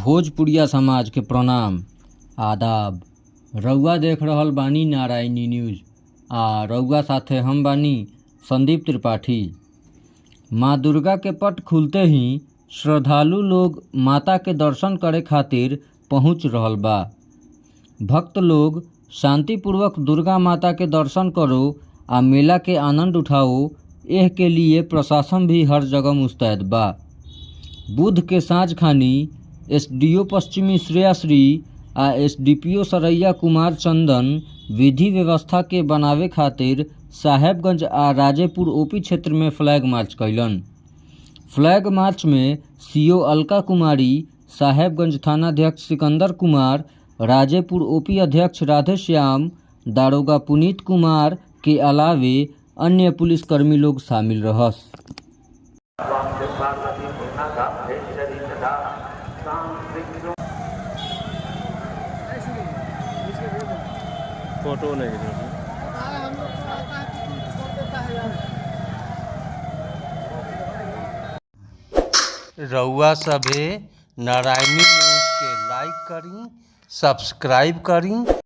भोजपुरिया समाज के प्रणाम आदाब। रउआ देख रहल बानी नारायणी न्यूज़ आ रउआ साथे हम बानी संदीप त्रिपाठी। माँ दुर्गा के पट खुलते ही श्रद्धालु लोग माता के दर्शन करे खातिर पहुँच रहल बा। भक्त लोग शांतिपूर्वक दुर्गा माता के दर्शन करो आ मेला के आनंद उठाओ, एह के लिए प्रशासन भी हर जगह मुस्तैद बा। बुध के साँझ खानी एसडीओ पश्चिमी श्रेयाश्री आ एसडीपीओ सरैया कुमार चंदन विधि व्यवस्था के बनावे खातिर साहेबगंज आ राजेपुर ओपी क्षेत्र में फ्लैग मार्च कैलन। फ्लैग मार्च में सीओ अलका कुमारी, साहेबगंज थानाध्यक्ष सिकंदर कुमार, राजेपुर ओपी अध्यक्ष राधेश्याम, दारोगा पुनीत कुमार के अलावे अन्य पुलिसकर्मी लोग शामिल रहस। फोटो नहीं रउआ सभे नारायणी न्यूज़ के लाइक करी, सब्सक्राइब करी।